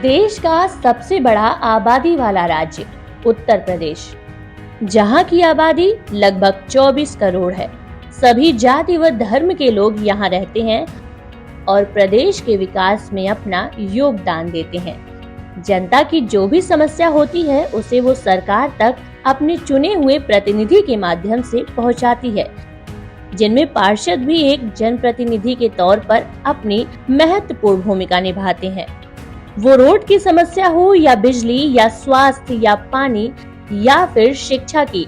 देश का सबसे बड़ा आबादी वाला राज्य उत्तर प्रदेश, जहां की आबादी लगभग 24 करोड़ है। सभी जाति व धर्म के लोग यहां रहते हैं और प्रदेश के विकास में अपना योगदान देते हैं। जनता की जो भी समस्या होती है उसे वो सरकार तक अपने चुने हुए प्रतिनिधि के माध्यम से पहुंचाती है, जिनमें पार्षद भी एक जनप्रतिनिधि के तौर पर अपनी महत्वपूर्ण भूमिका निभाते हैं। वो रोड की समस्या हो या बिजली या स्वास्थ्य या पानी या फिर शिक्षा की,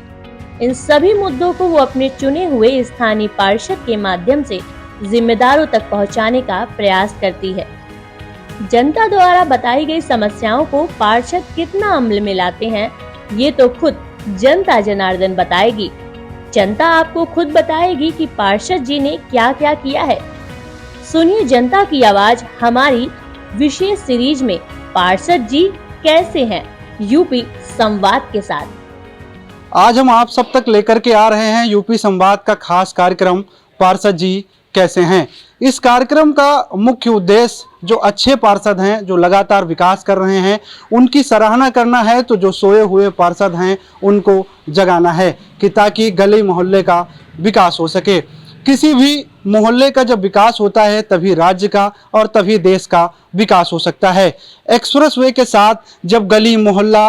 इन सभी मुद्दों को वो अपने चुने हुए स्थानीय पार्षद के माध्यम से जिम्मेदारों तक पहुंचाने का प्रयास करती है। जनता द्वारा बताई गई समस्याओं को पार्षद कितना अमल में लाते हैं, ये तो खुद जनता जनार्दन बताएगी। जनता आपको खुद बताएगी कि पार्षद जी ने क्या क्या किया है। सुनिए जनता की आवाज हमारी विशेष सीरीज में पार्षद जी कैसे हैं, यूपी संवाद के साथ। आज हम आप सब तक लेकर के आ रहे हैं यूपी संवाद का खास कार्यक्रम पार्षद जी कैसे हैं। इस कार्यक्रम का मुख्य उद्देश्य जो अच्छे पार्षद हैं, जो लगातार विकास कर रहे हैं, उनकी सराहना करना है, तो जो सोए हुए पार्षद हैं उनको जगाना है कि ताकि गली मोहल्ले का विकास हो सके। किसी भी मोहल्ले का जब विकास होता है तभी राज्य का और तभी देश का विकास हो सकता है। एक्सप्रेस वे के साथ जब गली मोहल्ला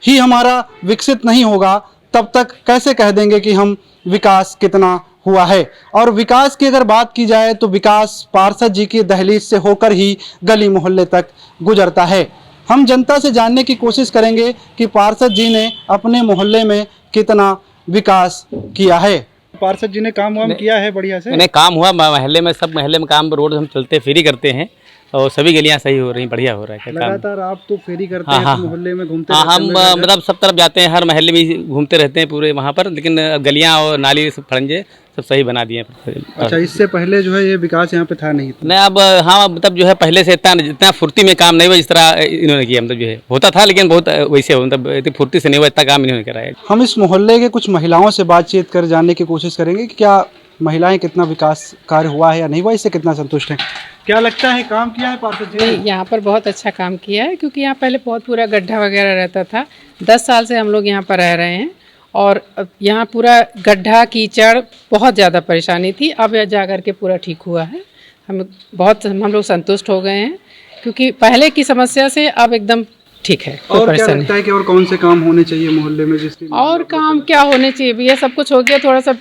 ही हमारा विकसित नहीं होगा तब तक कैसे कह देंगे कि हम विकास कितना हुआ है। और विकास की अगर बात की जाए तो विकास पार्षद जी की दहलीज से होकर ही गली मोहल्ले तक गुजरता है। हम जनता से जानने की कोशिश करेंगे कि पार्षद जी ने अपने मोहल्ले में कितना विकास किया है। पार्षद जी ने काम किया है बढ़िया से? नहीं, काम हुआ महल्ले में, सब महल्ले में काम, रोड हम चलते फ्री करते हैं और सभी गलियां सही हो रही, बढ़िया हो रहा है। लगातार आप तो फेरी करते हैं, तो मोहल्ले में घूमते हैं? हम मतलब सब तरफ जाते हैं, हर महल्ले में घूमते रहते हैं पूरे वहाँ पर, लेकिन गलियां और नाली फरंजे सब सही बना दिए। अच्छा, इससे पहले जो है ये विकास यहाँ पे था नहीं? नहीं, अब हाँ, मतलब जो है पहले से इतना फुर्ती में काम नहीं हुआ जिस तरह इन्होंने किया। मतलब जो है होता था लेकिन बहुत वैसे हो, मतलब इतनी फुर्ती से नहीं हुआ, इतना काम इन्होंने कराया। हम इस मोहल्ले के कुछ महिलाओं से बातचीत कर जानने की कोशिश करेंगे कि क्या महिलाएं कितना विकास कार्य हुआ है या नहीं हुआ, इससे कितना संतुष्ट हैं। क्या लगता है काम किया है पार्षद जी? यहाँ पर बहुत अच्छा काम किया है, क्योंकि यहाँ पहले बहुत पूरा गड्ढा वगैरह रहता था। 10 साल से हम लोग यहाँ पर रह रहे हैं और यहाँ पूरा गड्ढा कीचड़ बहुत ज़्यादा परेशानी थी। अब जा कर के पूरा ठीक हुआ है। हम लोग संतुष्ट हो गए हैं, क्योंकि पहले की समस्या से अब एकदम ठीक है। और क्या लगता है कि और कौन से काम होने चाहिए मोहल्ले में? जिसकी और काम क्या होने चाहिए भैया, सब कुछ हो गया। थोड़ा सा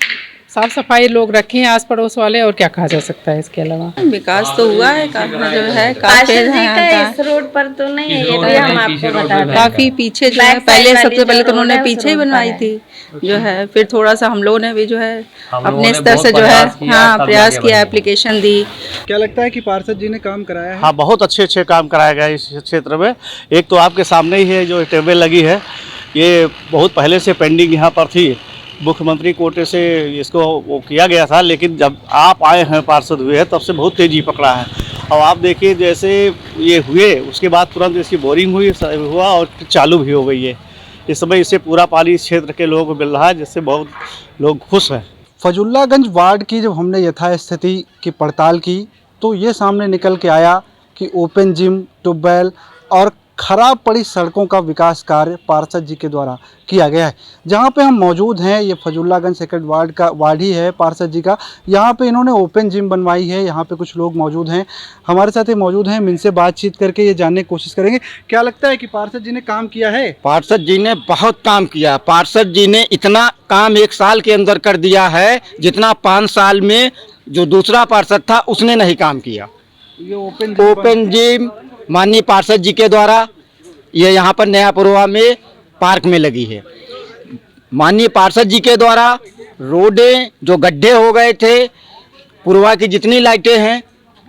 साफ सफाई लोग रखे हैं आस पड़ोस वाले, और क्या कहा जा सकता है इसके अलावा? विकास तो हुआ है काफी, जो है काफी इस रोड पर तो नहीं है, ये भी हम आपको बता दें। काफी पीछे जो है, पहले सबसे पहले तो उन्होंने पीछे ही बनवाई थी जो है, फिर थोड़ा सा हम लोगों ने भी जो है अपने स्तर से जो है प्रयास किया, एप्लीकेशन दी। क्या लगता है कि पार्षद जी ने काम कराया है? हाँ, बहुत अच्छे काम कराया गया इस क्षेत्र में। एक तो आपके सामने ही है जो टेबल लगी है, ये बहुत पहले से पेंडिंग यहाँ पर थी। मुख्यमंत्री कोटे से इसको वो किया गया था, लेकिन जब आप आए हैं पार्षद हुए हैं तब से बहुत तेज़ी पकड़ा है। और आप देखिए जैसे ये हुए उसके बाद तुरंत इसकी बोरिंग हुआ और चालू भी हो गई है। इस समय इससे पूरा पानी इस क्षेत्र के लोगों को मिल रहा है, जिससे बहुत लोग खुश हैं। फजुल्लागंज वार्ड की जब हमने यथास्थिति की पड़ताल की तो ये सामने निकल के आया कि ओपन जिम, ट्यूबवेल और खराब पड़ी सड़कों का विकास कार्य पार्षद जी के द्वारा किया गया है। जहाँ पे हम मौजूद हैं, ये फजुल्लागंज सेकंड वार्ड ही है पार्षद जी का। यहाँ पे इन्होंने ओपन जिम बनवाई है। यहाँ पे कुछ लोग मौजूद हैं, हमारे साथ ही मौजूद हैं। इनसे बातचीत करके ये जानने की कोशिश करेंगे क्या लगता है कि पार्षद जी ने काम किया है। पार्षद जी ने बहुत काम किया। पार्षद जी ने इतना काम 1 साल के अंदर कर दिया है जितना 5 साल में जो दूसरा पार्षद था उसने नहीं काम किया। ये ओपन जिम माननीय पार्षद जी के द्वारा ये यहाँ पर नया पुरवा में पार्क में लगी है। माननीय पार्षद जी के द्वारा रोडें जो गड्ढे हो गए थे, पुरवा की जितनी लाइटें हैं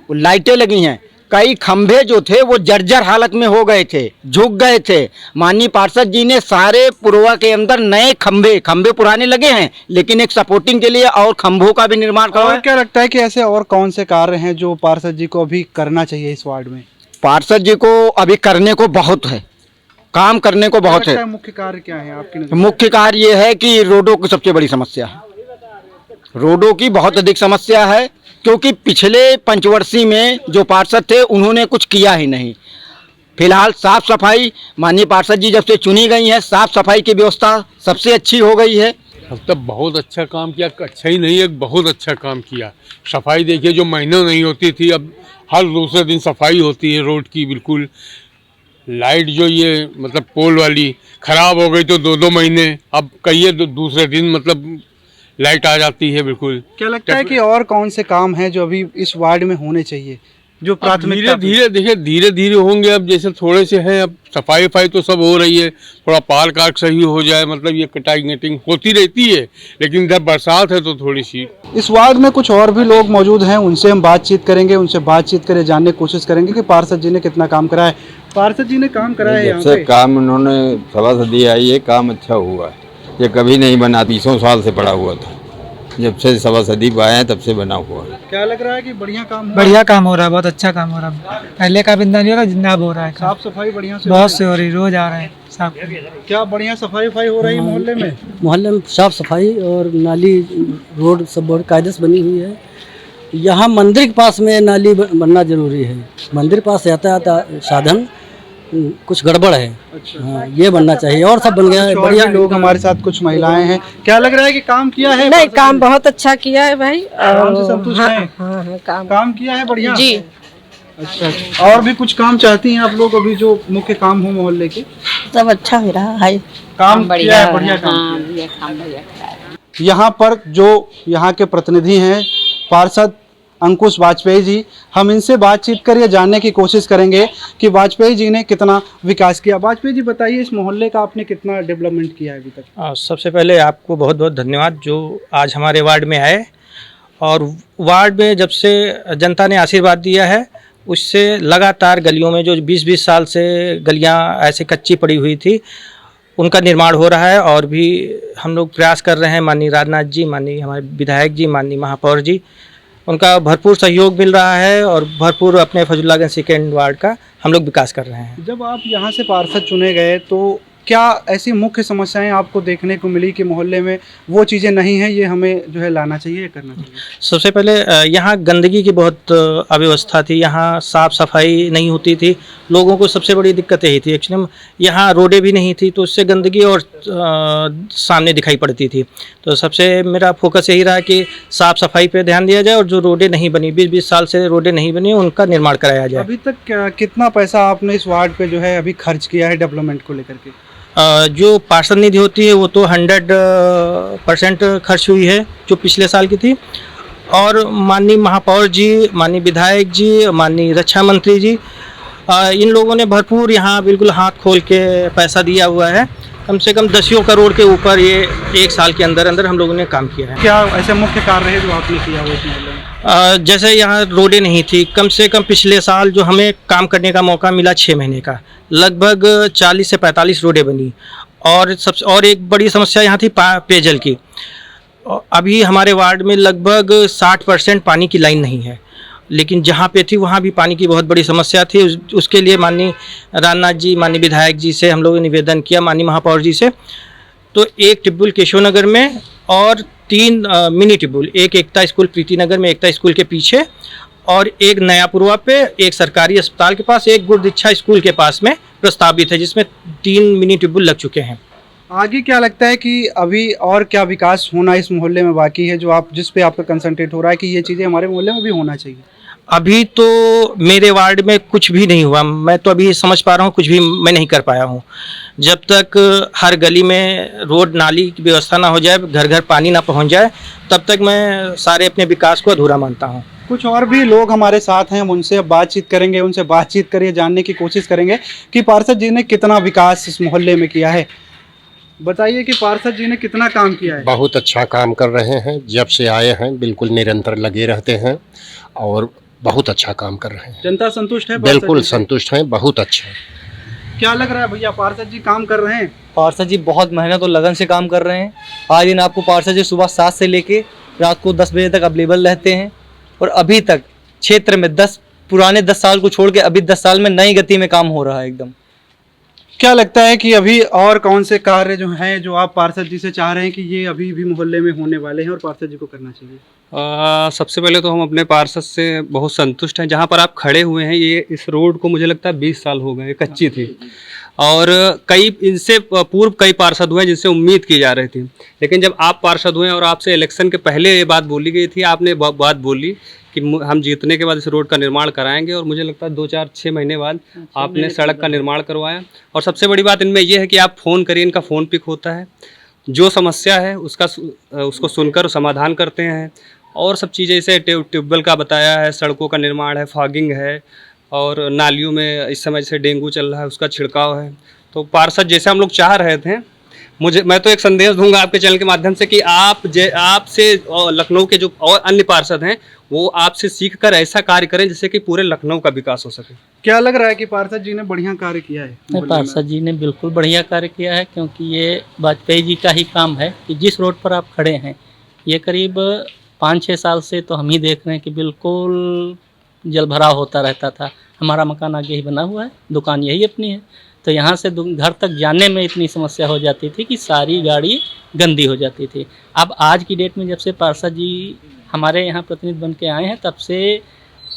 वो लाइटें लगी हैं। कई खंभे जो थे वो जर्जर हालत में हो गए थे, झुक गए थे। माननीय पार्षद जी ने सारे पुरवा के अंदर नए खंभे पुराने लगे हैं, लेकिन एक सपोर्टिंग के लिए और खंभों का भी निर्माण करवाया। क्या लगता है कि ऐसे और कौन से कार्य हैं जो पार्षद जी को अभी करना चाहिए इस वार्ड में? पार्षद जी को अभी करने को बहुत है, काम करने को बहुत है। मुख्य कार्य क्या है आपकी नजर? मुख्य कार्य ये है कि रोडों की सबसे बड़ी समस्या है। रोडों की बहुत अधिक समस्या है, क्योंकि पिछले पंचवर्षीय में जो पार्षद थे उन्होंने कुछ किया ही नहीं। फिलहाल साफ सफाई माननीय पार्षद जी जब से चुनी गई हैं, साफ सफाई की व्यवस्था सबसे अच्छी हो गई है। अब तक बहुत अच्छा काम किया, अच्छा ही नहीं एक बहुत अच्छा काम किया। सफाई देखिए, जो महीनों नहीं होती थी अब हर दूसरे दिन सफाई होती है रोड की। बिल्कुल लाइट जो ये मतलब पोल वाली खराब हो गई तो 2-2 महीने, अब कहिए तो दूसरे दिन मतलब लाइट आ जाती है। बिल्कुल क्या लगता है कि और कौन से काम हैं जो अभी इस वार्ड में होने चाहिए, जो प्राथमिकता धीरे धीरे देखिए धीरे धीरे होंगे। अब जैसे थोड़े से हैं, अब सफाई वफाई तो सब हो रही है, थोड़ा पार्क आर्क सही हो जाए, मतलब ये कटाई कटिंग होती रहती है, लेकिन जब बरसात है तो थोड़ी सी। इस वार्ड में कुछ और भी लोग मौजूद हैं, उनसे हम बातचीत करेंगे, उनसे बातचीत करके जानने की कोशिश करेंगे कि पार्षद जी ने कितना काम करा है। पार्षद जी ने काम करा है यहाँ पे? काम उन्होंने सभासदी आई है, काम अच्छा हुआ है। ये कभी नहीं बना, 20 साल से पड़ा हुआ था, जब से सभासदी आए हैं तब से बना हुआ है। क्या लग रहा है कि बढ़िया काम हुआ? बढ़िया काम हो रहा है, बहुत अच्छा काम हो रहा है। पहले का बिंदा नहीं हो रहा, जितना अब हो रहा है। साफ सफाई बढ़िया से बहुत से हो रही, रोज आ रहे हैं साफ। क्या बढ़िया सफाई वफाई हो रही है मोहल्ले में? मोहल्ले में साफ सफाई और नाली रोड सब बहुत कायदे से बनी हुई है। यहाँ मंदिर के पास में नाली बनना जरूरी है। मंदिर के पास यातायात साधन कुछ गड़बड़ है। अच्छा। हाँ, ये बनना चाहिए और सब बन गया है। बढ़िया लोग हमारे साथ कुछ महिलाएं हैं, क्या लग रहा है कि काम किया है? नहीं, काम बहुत अच्छा किया है भाई। काम से संतुष्ट हैं? हाँ, काम किया है बढ़िया जी। अच्छा, और भी कुछ काम चाहती हैं आप लोग अभी जो मुख्य काम हो मोहल्ले के? सब अच्छा हो रहा है, काम किया है, बढ़िया काम किया। यहाँ पर जो यहाँ के प्रतिनिधि हैं पार्षद अंकुश वाजपेयी जी, हम इनसे बातचीत कर ये जानने की कोशिश करेंगे कि वाजपेयी जी ने कितना विकास किया। वाजपेयी जी बताइए, इस मोहल्ले का आपने कितना डेवलपमेंट किया है अभी तक? सबसे पहले आपको बहुत बहुत धन्यवाद जो आज हमारे वार्ड में आए, और वार्ड में जब से जनता ने आशीर्वाद दिया है उससे लगातार गलियों में जो 20-20 साल से गलियां ऐसे कच्ची पड़ी हुई थी उनका निर्माण हो रहा है। और भी हम लोग प्रयास कर रहे हैं, माननीय राजनाथ जी, माननीय हमारे विधायक जी, माननीय महापौर जी, उनका भरपूर सहयोग मिल रहा है और भरपूर अपने फजुल्लागंज सेकेंड वार्ड का हम लोग विकास कर रहे हैं। जब आप यहाँ से पार्षद चुने गए तो क्या ऐसी मुख्य समस्याएं आपको देखने को मिली कि मोहल्ले में वो चीज़ें नहीं हैं, ये हमें जो है लाना चाहिए, करना चाहिए? सबसे पहले यहाँ गंदगी की बहुत अव्यवस्था थी, यहाँ साफ़ सफाई नहीं होती थी। लोगों को सबसे बड़ी दिक्कत यही थी। एक्चुअली यहाँ रोडें भी नहीं थी तो उससे गंदगी और सामने दिखाई पड़ती थी। तो सबसे मेरा फोकस यही रहा कि साफ़ सफाई पे ध्यान दिया जाए और जो रोडें नहीं बनी, 20-20 साल से रोडें नहीं बनी, उनका निर्माण कराया जाए। अभी तक कितना पैसा आपने इस वार्ड पे जो है अभी खर्च किया है डेवलपमेंट को लेकर के? जो पार्षद निधि होती है वो तो 100% खर्च हुई है जो पिछले साल की थी। और माननीय महापौर जी, माननीय विधायक जी, माननीय रक्षा मंत्री जी, इन लोगों ने भरपूर यहाँ बिल्कुल हाथ खोल के पैसा दिया हुआ है। कम से कम 10 करोड़ के ऊपर ये 1 साल के अंदर अंदर हम लोगों ने काम किया है। क्या ऐसे मुख्य कार्य है जो आपने किया हुआ इस मोहल्ले में? जैसे यहाँ रोडें नहीं थी, कम से कम पिछले साल जो हमें काम करने का मौका मिला 6 महीने का, लगभग 40 से 45 रोडें बनी। और एक बड़ी समस्या यहाँ थी पेयजल की। अभी हमारे वार्ड में लगभग 60% पानी की लाइन नहीं है, लेकिन जहाँ पे थी वहाँ भी पानी की बहुत बड़ी समस्या थी। उसके लिए माननीय राजनाथ जी, माननीय विधायक जी से हम लोगों ने निवेदन किया, माननीय महापौर जी से। तो एक टिब्बुल केशव नगर में और 3 मिनी टिब्बुल, एक एकता स्कूल प्रीति नगर में, एकता स्कूल के पीछे, और एक नयापुरवा पे, एक सरकारी अस्पताल के पास, एक गुरुदीक्षा स्कूल के पास में प्रस्तावित है, जिसमें 3 मिनी टिब्बुल लग चुके हैं। आगे क्या लगता है कि अभी और क्या विकास होना इस मोहल्ले में बाकी है, जो आप जिस पे आपका कंसंट्रेट हो रहा है कि ये चीज़ें हमारे मोहल्ले में भी होना चाहिए? अभी तो मेरे वार्ड में कुछ भी नहीं हुआ। मैं तो अभी समझ पा रहा हूँ कुछ भी मैं नहीं कर पाया हूँ। जब तक हर गली में रोड नाली की व्यवस्था ना हो जाए, घर घर पानी ना पहुँच जाए, तब तक मैं सारे अपने विकास को अधूरा मानता हूँ। कुछ और भी लोग हमारे साथ हैं, हम उनसे अब बातचीत करेंगे, उनसे बातचीत करिए, जानने की कोशिश करेंगे कि पार्षद जी ने कितना विकास इस मोहल्ले में किया है। बताइए कि पार्षद जी ने कितना काम किया है? बहुत अच्छा काम कर रहे हैं, जब से आए हैं बिल्कुल निरंतर लगे रहते हैं और बहुत अच्छा काम कर रहे हैं। जनता संतुष्ट है? बिल्कुल संतुष्ट है, बहुत अच्छा। क्या लग रहा है भैया, पार्षद जी काम कर रहे हैं? पार्षद जी बहुत मेहनत और लगन से काम कर रहे हैं। आज दिन आपको पार्षद जी सुबह 7 से लेके रात को 10 बजे तक अवेलेबल रहते हैं, और अभी तक क्षेत्र में पुराने 10 साल को छोड़ के अभी 10 साल में नई गति में काम हो रहा है एकदम। क्या लगता है कि अभी और कौन से कार्य जो हैं जो आप पार्षद जी से चाह रहे हैं कि ये अभी भी मोहल्ले में होने वाले हैं और पार्षद जी को करना चाहिए? सबसे पहले तो हम अपने पार्षद से बहुत संतुष्ट हैं। जहाँ पर आप खड़े हुए हैं, ये इस रोड को मुझे लगता है 20 साल हो गए, कच्ची थी और कई इनसे पूर्व कई पार्षद हुए जिनसे उम्मीद की जा रही थी। लेकिन जब आप पार्षद हुए और आपसे इलेक्शन के पहले ये बात बोली गई थी, आपने बात बोली कि हम जीतने के बाद इस रोड का निर्माण कराएंगे और मुझे लगता है 2-4-6 महीने बाद आपने सड़क का निर्माण करवाया। और सबसे बड़ी बात इनमें यह है कि आप फ़ोन करिए, इनका फ़ोन पिक होता है, जो समस्या है उसको सुनकर समाधान करते हैं। और सब चीज़ें जैसे ट्यूबवेल का बताया है, सड़कों का निर्माण है, फॉगिंग है और नालियों में इस समय जैसे डेंगू चल रहा है उसका छिड़काव है। तो पार्षद जैसे हम लोग चाह रहे थे, मैं तो एक संदेश दूंगा आपके चैनल के माध्यम से कि आपसे लखनऊ के जो और अन्य पार्षद हैं वो आपसे सीख कर ऐसा कार्य करें जिससे कि पूरे लखनऊ का विकास हो सके। क्या लग रहा है कि पार्षद जी ने बढ़िया कार्य किया है? पार्षद जी ने बिल्कुल बढ़िया कार्य किया है, क्योंकि ये वाजपेयी जी का ही काम है कि जिस रोड पर आप खड़े हैं ये करीब 5-6 साल से तो हम ही देख रहे हैं कि बिल्कुल जलभराव होता रहता था। हमारा मकान आगे ही बना हुआ है, दुकान यही अपनी है, तो यहाँ से घर तक जाने में इतनी समस्या हो जाती थी कि सारी गाड़ी गंदी हो जाती थी। अब आज की डेट में जब से पार्षद जी हमारे यहाँ प्रतिनिधि बन के आए हैं, तब से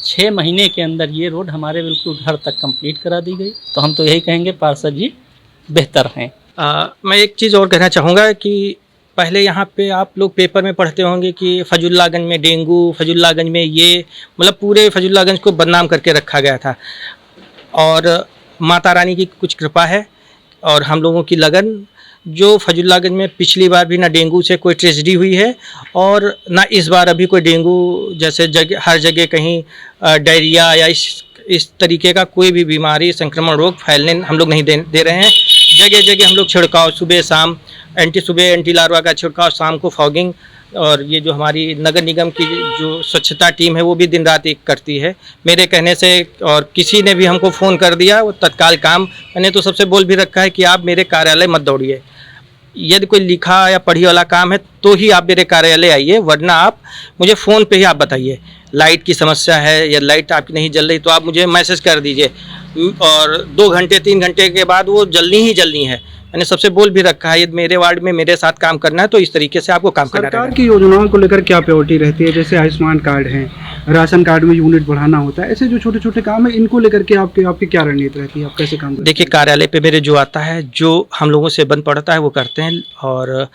6 महीने के अंदर ये रोड हमारे बिल्कुल घर तक कंप्लीट करा दी गई। तो हम तो यही कहेंगे पार्षद जी बेहतर हैं। मैं एक चीज़ और कहना चाहूँगा कि पहले यहाँ पे आप लोग पेपर में पढ़ते होंगे कि फजुल्लागंज में डेंगू, फजुल्लागंज में ये, मतलब पूरे फजुल्लागंज को बदनाम करके रखा गया था। और माता रानी की कुछ कृपा है और हम लोगों की लगन, जो फजुल्लागंज में पिछली बार भी ना डेंगू से कोई ट्रेजेडी हुई है और ना इस बार अभी कोई डेंगू जैसे हर जगह कहीं डायरिया या इस तरीके का कोई भी बीमारी, संक्रमण रोग फैलने हम लोग नहीं दे रहे हैं। जगह जगह हम लोग छिड़काव सुबह शाम, एंटी लार्वा का छिड़काव, शाम को फॉगिंग, और ये जो हमारी नगर निगम की जो स्वच्छता टीम है वो भी दिन रात एक करती है मेरे कहने से। और किसी ने भी हमको फ़ोन कर दिया वो तत्काल काम, मैंने तो सबसे बोल भी रखा है कि आप मेरे कार्यालय मत दौड़िए, यदि कोई लिखा या पढ़ी वाला काम है तो ही आप मेरे कार्यालय आइए, वरना आप मुझे फ़ोन पे ही आप बताइए। लाइट की समस्या है या लाइट आपकी नहीं जल रही तो आप मुझे मैसेज कर दीजिए, और 2 घंटे 3 घंटे के बाद वो जलनी ही जलनी है। मैंने सबसे बोल भी रखा है, यदि मेरे वार्ड में मेरे साथ काम करना है तो इस तरीके से आपको काम करना है। सरकार की योजनाओं को लेकर क्या प्रायोरिटी रहती है? जैसे आयुष्मान कार्ड है, राशन कार्ड में यूनिट बढ़ाना होता है, ऐसे जो छोटे छोटे काम है इनको लेकर के आपकी क्या रणनीति रहती है? आप कैसे काम करते हैं? देखिए, कार्यालय पे मेरे जो आता है, जो हम लोगों से बन पड़ता है वो करते हैं, और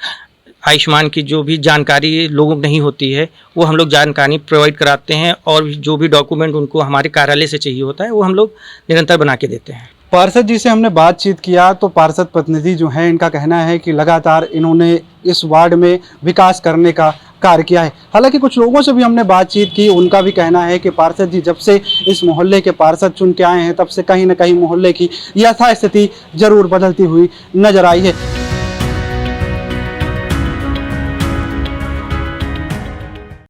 आयुष्मान की जो भी जानकारी लोगों को नहीं होती है वो हम लोग जानकारी प्रोवाइड कराते हैं, और जो भी डॉक्यूमेंट उनको हमारे कार्यालय से चाहिए होता है वो हम लोग निरंतर बना के देते हैं। पार्षद जी से हमने बातचीत किया तो पार्षद प्रतिनिधि जो हैं इनका कहना है कि लगातार इन्होंने इस वार्ड में विकास करने का कार्य किया है। हालांकि कुछ लोगों से भी हमने बातचीत की, उनका भी कहना है कि पार्षद जी जब से इस मोहल्ले के पार्षद चुन के आए हैं तब से कहीं न कहीं मोहल्ले की यथास्थिति जरूर बदलती हुई नजर आई है।